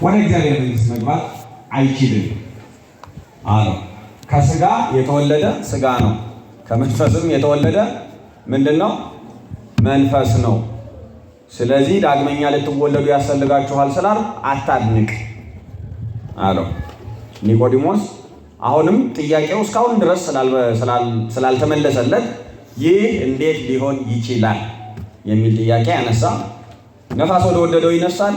ወደ እግዚአብሔር መንግሥት መግባት አይችልም አለው። ከስጋ የተወለደ ስጋ ነው፣ ከመንፈስም የተወለደ ምንድነው? መንፈስ ነው። ስለዚህ ዳግመኛ ልትወለዱ ያስፈልጋችኋል ስላል አታድንቅ አለው። ኒቆዲሞስ አሁንም ጥያቄው እስካሁን ድረስ ስላልተመለሰለት ይህ እንዴት ሊሆን ይችላል የሚል ጥያቄ ያነሳ። ነፋስ ወደ ወደደው ይነሳል፣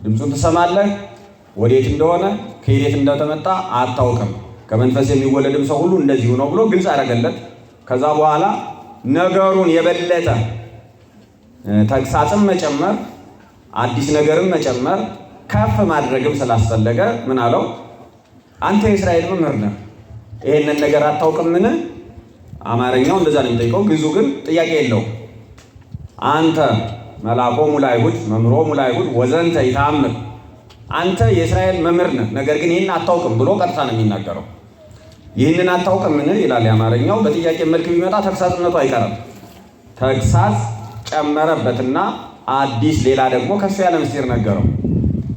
ድምፁን ትሰማለህ፣ ወዴት እንደሆነ ከየት እንደተመጣ አታውቅም፣ ከመንፈስ የሚወለድም ሰው ሁሉ እንደዚሁ ነው ብሎ ግልጽ አደረገለት። ከዛ በኋላ ነገሩን የበለጠ ተግሳጽም መጨመር፣ አዲስ ነገርም መጨመር፣ ከፍ ማድረግም ስላስፈለገ ምን አለው? አንተ የእስራኤል መምህር ነህ፣ ይሄንን ነገር አታውቅምን? አማርኛው እንደዛ ነው የሚጠይቀው፣ ግዙ ግን ጥያቄ የለውም። አንተ መልአኮሙ ለአይሁድ መምህሮሙ ለአይሁድ ወዘንተ ይተአምር፣ አንተ የእስራኤል መምህር ነህ፣ ነገር ግን ይህን አታውቅም ብሎ ቀጥታ ነው የሚናገረው። ይህንን አታውቅምን ይላል የአማርኛው። በጥያቄ መልክ ቢመጣ ተግሳጽነቱ አይቀርም። ተግሳጽ ጨመረበትና አዲስ ሌላ ደግሞ ከፍ ያለ ምስጢር ነገረው።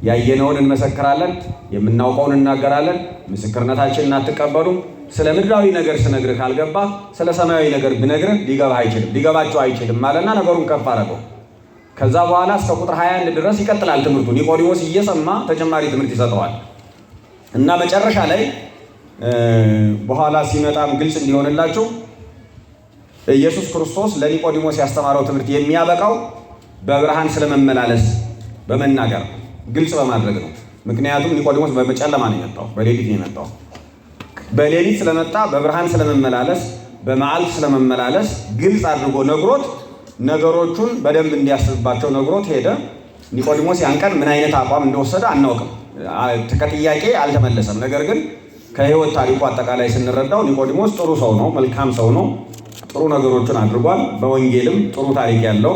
ያየነውን እንመሰክራለን፣ የምናውቀውን እናገራለን፣ ምስክርነታችንን አትቀበሉም። ስለ ምድራዊ ነገር ስነግርህ ካልገባ ስለ ሰማያዊ ነገር ብነግርህ ሊገባቸው አይችልም ማለትና ነገሩን ከፍ አደረገው። ከዛ በኋላ እስከ ቁጥር 21 ድረስ ይቀጥላል ትምህርቱ። ኒቆዲሞስ እየሰማ ተጨማሪ ትምህርት ይሰጠዋል እና መጨረሻ ላይ በኋላ ሲመጣም ግልጽ እንዲሆንላችሁ ኢየሱስ ክርስቶስ ለኒቆዲሞስ ያስተማረው ትምህርት የሚያበቃው በብርሃን ስለመመላለስ በመናገር ግልጽ በማድረግ ነው። ምክንያቱም ኒቆዲሞስ በጨለማ ነው የመጣው፣ በሌሊት ነው የመጣው። በሌሊት ስለመጣ በብርሃን ስለመመላለስ በመዓልት ስለመመላለስ ግልጽ አድርጎ ነግሮት ነገሮቹን በደንብ እንዲያስብባቸው ነግሮት ሄደ። ኒቆዲሞስ ያን ቀን ምን አይነት አቋም እንደወሰደ አናውቅም፣ ከጥያቄ አልተመለሰም። ነገር ግን ከሕይወት ታሪኩ አጠቃላይ ስንረዳው ኒቆዲሞስ ጥሩ ሰው ነው፣ መልካም ሰው ነው፣ ጥሩ ነገሮችን አድርጓል። በወንጌልም ጥሩ ታሪክ ያለው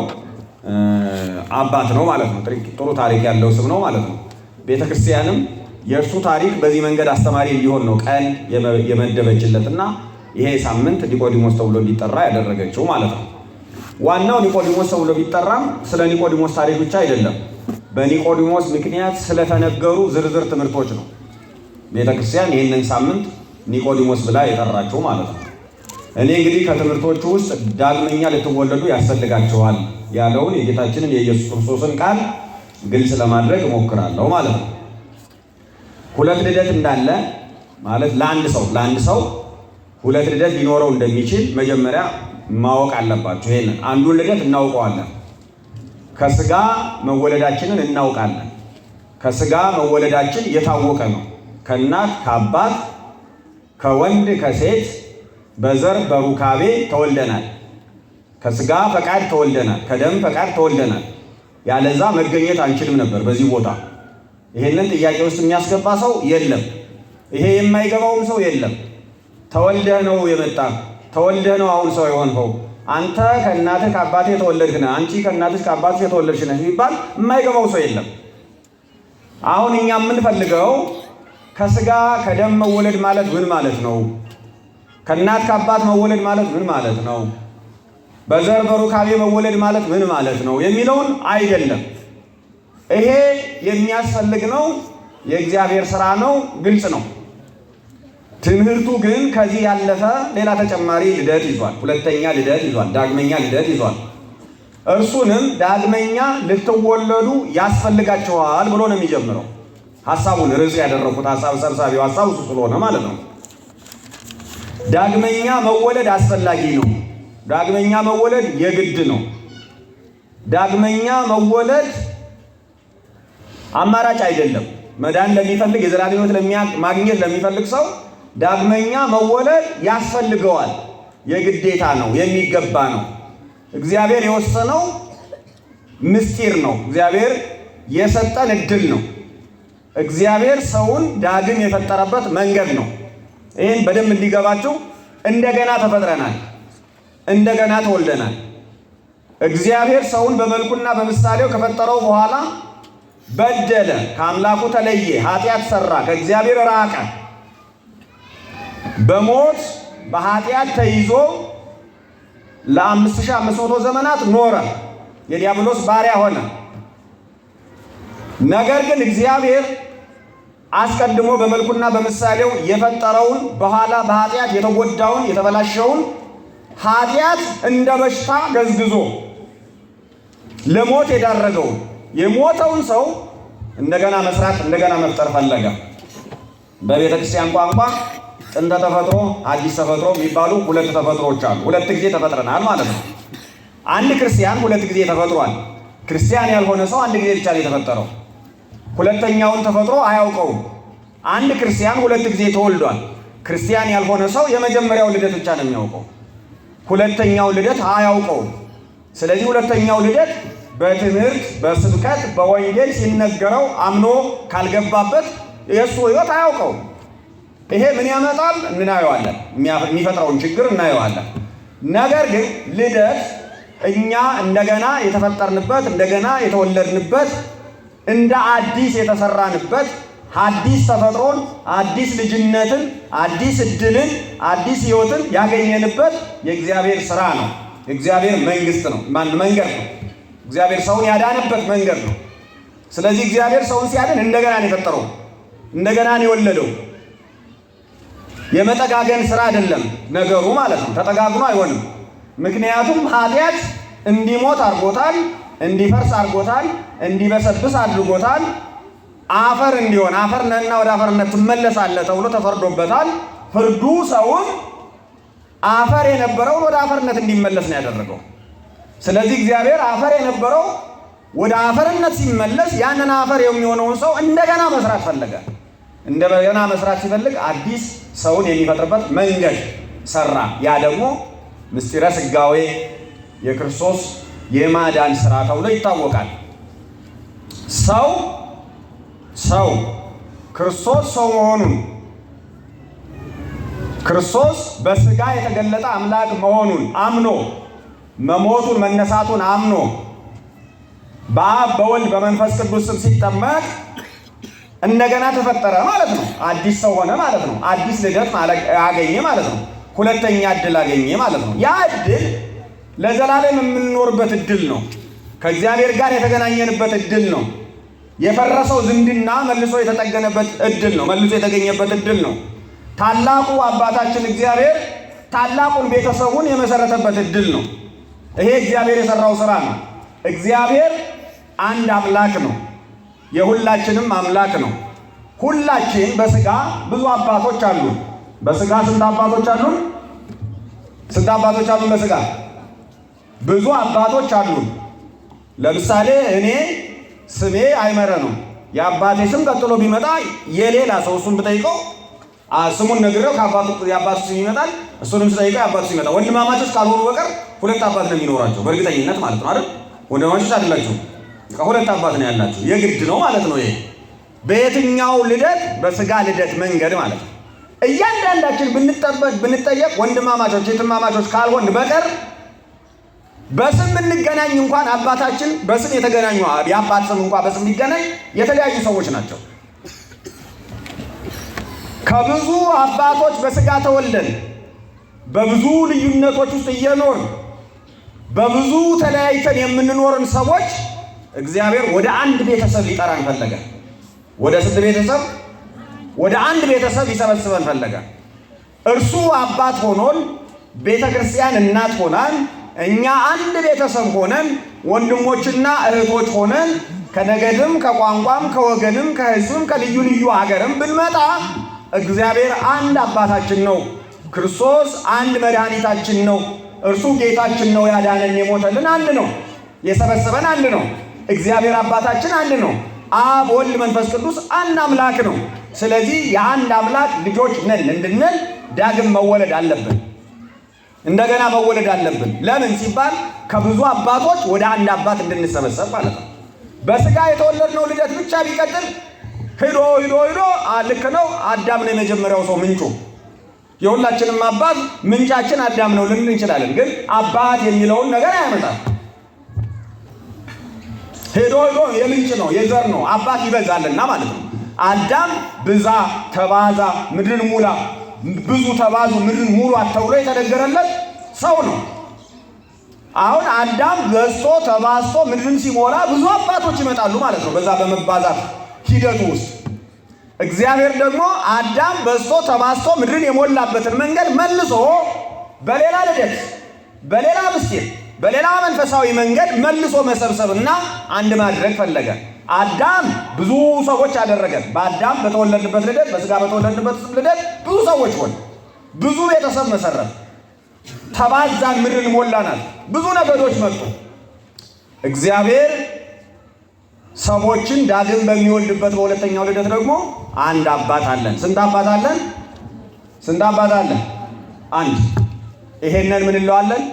አባት ነው ማለት ነው። ጥሩ ታሪክ ያለው ስም ነው ማለት ነው። ቤተክርስቲያንም የእርሱ ታሪክ በዚህ መንገድ አስተማሪ እንዲሆን ነው ቀን የመደበችለትና ይሄ ሳምንት ኒቆዲሞስ ተብሎ እንዲጠራ ያደረገችው ማለት ነው። ዋናው ኒቆዲሞስ ተብሎ ቢጠራም ስለ ኒቆዲሞስ ታሪክ ብቻ አይደለም፣ በኒቆዲሞስ ምክንያት ስለተነገሩ ዝርዝር ትምህርቶች ነው ቤተክርስቲያን ይህንን ሳምንት ኒቆዲሞስ ብላ የጠራችው ማለት ነው። እኔ እንግዲህ ከትምህርቶቹ ውስጥ ዳግመኛ ልትወለዱ ያስፈልጋችኋል ያለውን የጌታችንን የኢየሱስ ክርስቶስን ቃል ግልጽ ለማድረግ እሞክራለሁ ማለት ነው። ሁለት ልደት እንዳለ ማለት ለአንድ ሰው ሁለት ልደት ሊኖረው እንደሚችል መጀመሪያ ማወቅ አለባችሁ። ይሄንን አንዱን ልደት እናውቀዋለን። ከስጋ መወለዳችንን እናውቃለን። ከስጋ መወለዳችን የታወቀ ነው። ከእናት ከአባት ከወንድ ከሴት በዘር በሩካቤ ተወልደናል። ከስጋ ፈቃድ ተወልደናል። ከደም ፈቃድ ተወልደናል። ያለዛ መገኘት አንችልም ነበር በዚህ ቦታ። ይሄንን ጥያቄ ውስጥ የሚያስገባ ሰው የለም። ይሄ የማይገባውም ሰው የለም። ተወልደህ ነው የመጣ፣ ተወልደህ ነው አሁን ሰው የሆንከው፣ አንተ ከእናትህ ከአባትህ የተወለድህ ነህ፣ አንቺ ከእናትህ ከአባትህ የተወለድሽ ነህ የሚባል የማይገባው ሰው የለም። አሁን እኛ የምንፈልገው ከስጋ ከደም መወለድ ማለት ምን ማለት ነው? ከእናት ከአባት መወለድ ማለት ምን ማለት ነው? በዘር በሩካቤ መወለድ ማለት ምን ማለት ነው የሚለውን አይደለም። ይሄ የሚያስፈልግ ነው፣ የእግዚአብሔር ሥራ ነው፣ ግልጽ ነው። ትምህርቱ ግን ከዚህ ያለፈ ሌላ ተጨማሪ ልደት ይዟል። ሁለተኛ ልደት ይዟል። ዳግመኛ ልደት ይዟል። እርሱንም ዳግመኛ ልትወለዱ ያስፈልጋችኋል ብሎ ነው የሚጀምረው። ሐሳቡን ርዕስ ያደረኩት ሐሳብ ሰብሳቢው ሐሳብ እሱ ስለሆነ ማለት ነው። ዳግመኛ መወለድ አስፈላጊ ነው። ዳግመኛ መወለድ የግድ ነው። ዳግመኛ መወለድ አማራጭ አይደለም። መዳን ለሚፈልግ የዘላለም ሕይወት ማግኘት ለሚፈልግ ሰው ዳግመኛ መወለድ ያስፈልገዋል። የግዴታ ነው፣ የሚገባ ነው። እግዚአብሔር የወሰነው ምስጢር ነው። እግዚአብሔር የሰጠን እድል ነው። እግዚአብሔር ሰውን ዳግም የፈጠረበት መንገድ ነው። ይህን በደንብ እንዲገባችሁ እንደገና ተፈጥረናል፣ እንደገና ተወልደናል። እግዚአብሔር ሰውን በመልኩና በምሳሌው ከፈጠረው በኋላ በደለ፣ ከአምላኩ ተለየ፣ ኃጢአት ሰራ፣ ከእግዚአብሔር ራቀ፣ በሞት በኃጢአት ተይዞ ለ5500 ዘመናት ኖረ። የዲያብሎስ ባሪያ ሆነ። ነገር ግን እግዚአብሔር አስቀድሞ በመልኩና በምሳሌው የፈጠረውን በኋላ በኃጢአት የተጎዳውን የተበላሸውን ኃጢአት እንደ በሽታ ገዝግዞ ለሞት የዳረገውን የሞተውን ሰው እንደገና መስራት እንደገና መፍጠር ፈለገ። በቤተ ክርስቲያን ቋንቋ ጥንተ ተፈጥሮ፣ አዲስ ተፈጥሮ የሚባሉ ሁለት ተፈጥሮዎች አሉ። ሁለት ጊዜ ተፈጥረናል ማለት ነው። አንድ ክርስቲያን ሁለት ጊዜ ተፈጥሯል። ክርስቲያን ያልሆነ ሰው አንድ ጊዜ ብቻ ነው የተፈጠረው። ሁለተኛውን ተፈጥሮ አያውቀውም። አንድ ክርስቲያን ሁለት ጊዜ ተወልዷል። ክርስቲያን ያልሆነ ሰው የመጀመሪያው ልደት ብቻ ነው የሚያውቀው። ሁለተኛው ልደት አያውቀውም። ስለዚህ ሁለተኛው ልደት በትምህርት በስብከት በወንጌል ሲነገረው አምኖ ካልገባበት የእሱ ሕይወት አያውቀውም። ይሄ ምን ያመጣል እናየዋለን። የሚፈጥረውን ችግር እናየዋለን። ነገር ግን ልደት እኛ እንደገና የተፈጠርንበት እንደገና የተወለድንበት እንደ አዲስ የተሰራንበት አዲስ ተፈጥሮን አዲስ ልጅነትን አዲስ እድልን አዲስ ሕይወትን ያገኘንበት የእግዚአብሔር ሥራ ነው። የእግዚአብሔር መንግስት ነው። መንገድ ነው። እግዚአብሔር ሰውን ያዳነበት መንገድ ነው። ስለዚህ እግዚአብሔር ሰውን ሲያድን እንደገና ነው የፈጠረው፣ እንደገና ነው የወለደው። የመጠጋገን ሥራ አይደለም ነገሩ ማለት ነው። ተጠጋግኖ አይሆንም። ምክንያቱም ኃጢአት እንዲሞት አድርጎታል፣ እንዲፈርስ አድርጎታል፣ እንዲበሰብስ አድርጎታል። አፈር እንዲሆን አፈር ነህና ወደ አፈርነት ትመለሳለህ ተብሎ ተፈርዶበታል። ፍርዱ ሰውን አፈር የነበረውን ወደ አፈርነት እንዲመለስ ነው ያደረገው። ስለዚህ እግዚአብሔር አፈር የነበረው ወደ አፈርነት ሲመለስ ያንን አፈር የሚሆነውን ሰው እንደገና መስራት ፈለገ። እንደገና መስራት ሲፈልግ አዲስ ሰውን የሚፈጥርበት መንገድ ሰራ። ያ ደግሞ ምስጢረ ሥጋዌ የክርስቶስ የማዳን ሥራ ተብሎ ይታወቃል። ሰው ክርስቶስ ሰው መሆኑን ክርስቶስ በሥጋ የተገለጠ አምላክ መሆኑን አምኖ መሞቱን መነሳቱን አምኖ በአብ በወልድ በመንፈስ ቅዱስ ስም ሲጠመቅ እንደገና ተፈጠረ ማለት ነው። አዲስ ሰው ሆነ ማለት ነው። አዲስ ልደት አገኘ ማለት ነው። ሁለተኛ እድል አገኘ ማለት ነው። ያ እድል ለዘላለም የምንኖርበት እድል ነው። ከእግዚአብሔር ጋር የተገናኘንበት እድል ነው። የፈረሰው ዝምድና መልሶ የተጠገነበት እድል ነው። መልሶ የተገኘበት እድል ነው። ታላቁ አባታችን እግዚአብሔር ታላቁን ቤተሰቡን የመሰረተበት እድል ነው። ይሄ እግዚአብሔር የሰራው ሥራ ነው። እግዚአብሔር አንድ አምላክ ነው። የሁላችንም አምላክ ነው። ሁላችን በሥጋ ብዙ አባቶች አሉን። በሥጋ ስንት አባቶች አሉን? ስንት አባቶች አሉን? በሥጋ ብዙ አባቶች አሉን። ለምሳሌ እኔ ስሜ አይመረ ነው። የአባቴ ስም ቀጥሎ ቢመጣ የሌላ ሰው እሱን ብጠይቀው ስሙን ነግሬው የአባቱ ስም ይመጣል። እሱንም ስጠይቀው የአባቱ ስም ይመጣል። ወንድማማቾች ካልሆኑ በቀር ሁለት አባት ነው የሚኖራቸው በእርግጠኝነት ማለት ነው አይደል? ወንድማማቾች አይደላችሁም። ሁለት አባት ነው ያላችሁ። የግድ ነው ማለት ነው። ይሄ በየትኛው ልደት? በሥጋ ልደት መንገድ ማለት ነው። እያንዳንዳችን ብንጠየቅ ወንድማማቾች የትማማቾች ካልሆን በቀር በስም ብንገናኝ እንኳን አባታችን በስም የተገናኙ የአባት ስም እንኳን በስም ሊገናኝ የተለያዩ ሰዎች ናቸው። ከብዙ አባቶች በሥጋ ተወልደን በብዙ ልዩነቶች ውስጥ እየኖርን በብዙ ተለያይተን የምንኖርን ሰዎች እግዚአብሔር ወደ አንድ ቤተሰብ ሊጠራን ፈለገ። ወደ ስንት ቤተሰብ? ወደ አንድ ቤተሰብ ሊሰበስበን ፈለገ። እርሱ አባት ሆኖን ቤተ ክርስቲያን እናት ሆናን እኛ አንድ ቤተሰብ ሆነን ወንድሞችና እህቶች ሆነን ከነገድም ከቋንቋም ከወገንም ከሕዝብም ከልዩ ልዩ ሀገርም ብንመጣ እግዚአብሔር አንድ አባታችን ነው። ክርስቶስ አንድ መድኃኒታችን ነው። እርሱ ጌታችን ነው። ያዳነን የሞተልን አንድ ነው። የሰበሰበን አንድ ነው። እግዚአብሔር አባታችን አንድ ነው። አብ ወልድ መንፈስ ቅዱስ አንድ አምላክ ነው። ስለዚህ የአንድ አምላክ ልጆች ነን እንድንል ዳግም መወለድ አለብን። እንደገና መወለድ አለብን። ለምን ሲባል ከብዙ አባቶች ወደ አንድ አባት እንድንሰበሰብ ማለት ነው። በሥጋ የተወለድነው ልደት ብቻ ቢቀጥል ሂዶ ልክ ነው። አዳም ነው የመጀመሪያው ሰው ምንጩ። የሁላችንም አባት ምንጫችን አዳም ነው ልንል እንችላለን። ግን አባት የሚለውን ነገር አያመጣም። ሂዶ የምንጭ ነው የዘር ነው። አባት ይበዛልና ማለት ነው። አዳም ብዛ ተባዛ ምድርን ሙላ ብዙ ተባዙ ምድርን ሙሉ ተብሎ የተነገረለት ሰው ነው። አሁን አዳም በዝቶ ተባዝቶ ምድርን ሲሞላ ብዙ አባቶች ይመጣሉ ማለት ነው። በዛ በመባዛት ሂደቱ ውስጥ እግዚአብሔር ደግሞ አዳም በዝቶ ተባዝቶ ምድርን የሞላበትን መንገድ መልሶ በሌላ ልደት፣ በሌላ ምስጢር፣ በሌላ መንፈሳዊ መንገድ መልሶ መሰብሰብና አንድ ማድረግ ፈለገ። አዳም ብዙ ሰዎች አደረገን። በአዳም በተወለድንበት ልደት፣ በስጋ በተወለድንበት ልደት ብዙ ሰዎች ሆን፣ ብዙ ቤተሰብ መሰረት፣ ተባዛን፣ ምድርን ሞላናል፣ ብዙ ነገዶች መጡ። እግዚአብሔር ሰዎችን ዳግም በሚወልድበት በሁለተኛው ልደት ደግሞ አንድ አባት አለን። ስንት አባት አለን? ስንት አባት አለን? አንድ። ይሄንን ምን እንለዋለን?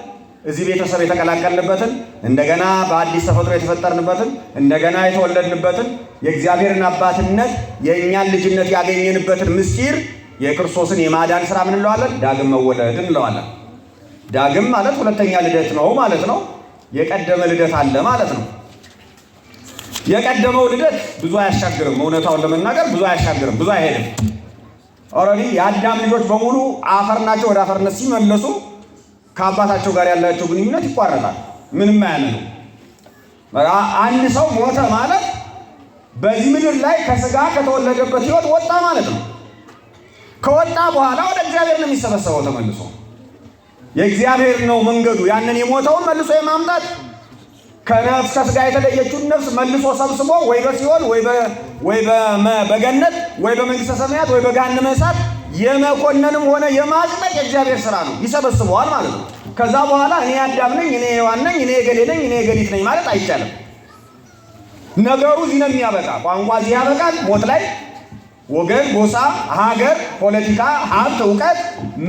እዚህ ቤተሰብ የተቀላቀልንበትን፣ እንደገና በአዲስ ተፈጥሮ የተፈጠርንበትን፣ እንደገና የተወለድንበትን የእግዚአብሔርን አባትነት የእኛን ልጅነት ያገኘንበትን ምስጢር የክርስቶስን የማዳን ሥራ ምን እንለዋለን? ዳግም መወለድ እንለዋለን። ዳግም ማለት ሁለተኛ ልደት ነው ማለት ነው። የቀደመ ልደት አለ ማለት ነው። የቀደመው ልደት ብዙ አያሻግርም። እውነታውን ለመናገር ብዙ አያሻግርም፣ ብዙ አይሄድም። ኦልሬዲ የአዳም ልጆች በሙሉ አፈር ናቸው። ወደ አፈርነት ሲመለሱ ከአባታቸው ጋር ያላቸው ግንኙነት ይቋረጣል። ምንም አያነኑ። አንድ ሰው ሞተ ማለት በዚህ ምድር ላይ ከስጋ ከተወለደበት ሕይወት ወጣ ማለት ነው። ከወጣ በኋላ ወደ እግዚአብሔር ነው የሚሰበሰበው ተመልሶ። የእግዚአብሔር ነው መንገዱ። ያንን የሞተውን መልሶ የማምጣት ከነፍስ ከስጋ የተለየችውን ነፍስ መልሶ ሰብስቦ ወይ በሲኦል ወይ በገነት ወይ በመንግስተ ሰማያት ወይ በገሃነመ እሳት የመኮነንም ሆነ የማጽደቅ የእግዚአብሔር ስራ ነው። ይሰበስበዋል ማለት ነው። ከዛ በኋላ እኔ አዳም ነኝ፣ እኔ ሔዋን ነኝ፣ እኔ ገሌ ነኝ፣ እኔ ገሊት ነኝ ማለት አይቻልም። ነገሩ እዚህ ነው የሚያበቃ። ቋንቋ እዚህ ያበቃል። ሞት ላይ ወገን፣ ጎሳ፣ ሀገር፣ ፖለቲካ፣ ሀብት፣ እውቀት፣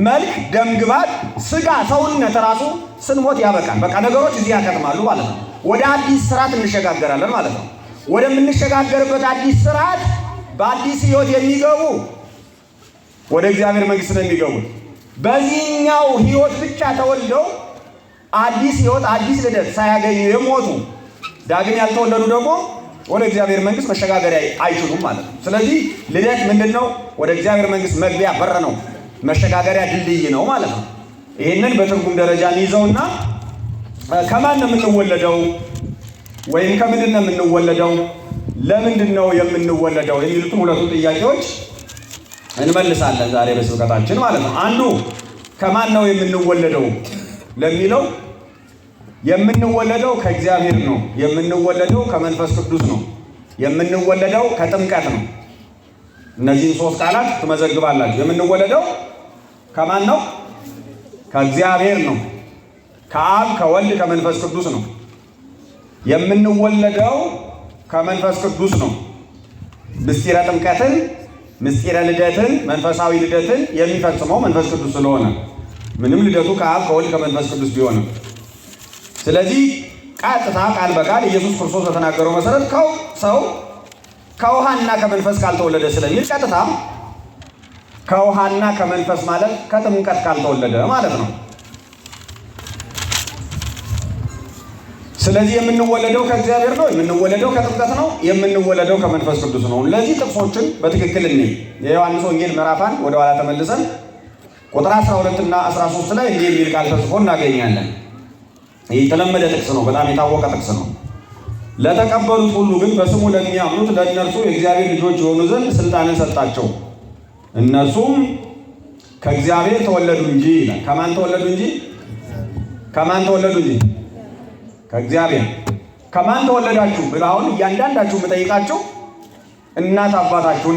መልክ፣ ደምግባት፣ ስጋ፣ ሰውነት ራሱ ስንሞት ያበቃል። በቃ ነገሮች እዚህ ያከትማሉ ማለት ነው። ወደ አዲስ ስርዓት እንሸጋገራለን ማለት ነው። ወደምንሸጋገርበት አዲስ ስርዓት በአዲስ ህይወት የሚገቡ ወደ እግዚአብሔር መንግስት ነው የሚገቡት። በዚህኛው ህይወት ብቻ ተወልደው አዲስ ህይወት አዲስ ልደት ሳያገኙ የሞቱ ዳግም ያልተወለዱ ደግሞ ወደ እግዚአብሔር መንግስት መሸጋገሪያ አይችሉም ማለት ነው። ስለዚህ ልደት ምንድነው? ወደ እግዚአብሔር መንግስት መግቢያ በር ነው፣ መሸጋገሪያ ድልድይ ነው ማለት ነው። ይህንን በትርጉም ደረጃ እንይዘውና ከማን ነው የምንወለደው ወይም ከምንድን ነው የምንወለደው፣ ለምንድን ነው የምንወለደው የሚሉትን ሁለቱን ጥያቄዎች እንመልሳለን ዛሬ በስብከታችን ማለት ነው። አንዱ ከማን ነው የምንወለደው ለሚለው የምንወለደው ከእግዚአብሔር ነው። የምንወለደው ከመንፈስ ቅዱስ ነው። የምንወለደው ከጥምቀት ነው። እነዚህን ሶስት ቃላት ትመዘግባላችሁ። የምንወለደው ከማን ነው? ከእግዚአብሔር ነው። ከአብ ከወልድ ከመንፈስ ቅዱስ ነው። የምንወለደው ከመንፈስ ቅዱስ ነው። ምስጢረ ጥምቀትን፣ ምስጢረ ልደትን፣ መንፈሳዊ ልደትን የሚፈጽመው መንፈስ ቅዱስ ስለሆነ ምንም ልደቱ ከአብ ከወልድ ከመንፈስ ቅዱስ ቢሆንም፣ ስለዚህ ቀጥታ ቃል በቃል ኢየሱስ ክርስቶስ በተናገረው መሰረት ሰው ከውሃና ከመንፈስ ካልተወለደ ስለሚል ቀጥታ ከውሃና ከመንፈስ ማለት ከጥምቀት ካልተወለደ ማለት ነው። ስለዚህ የምንወለደው ከእግዚአብሔር ነው። የምንወለደው ከጥምቀት ነው። የምንወለደው ከመንፈስ ቅዱስ ነው። ለዚህ ጥቅሶችን በትክክል እንይ። የዮሐንስ ወንጌል ምዕራፍ 1 ወደ ኋላ ተመልሰን ቁጥር 12 እና 13 ላይ እንዲህ የሚል ቃል ተጽፎ እናገኛለን። ይህ የተለመደ ጥቅስ ነው፣ በጣም የታወቀ ጥቅስ ነው። ለተቀበሉት ሁሉ ግን በስሙ ለሚያምኑት ለእነርሱ የእግዚአብሔር ልጆች የሆኑ ዘንድ ስልጣንን ሰጣቸው። እነርሱም ከእግዚአብሔር ተወለዱ እንጂ ይላል። ከማን ተወለዱ እንጂ? ከማን ተወለዱ እንጂ? ከእግዚአብሔር። ከማን ተወለዳችሁ ብለው አሁን እያንዳንዳችሁ የምጠይቃችሁ እናት አባታችሁን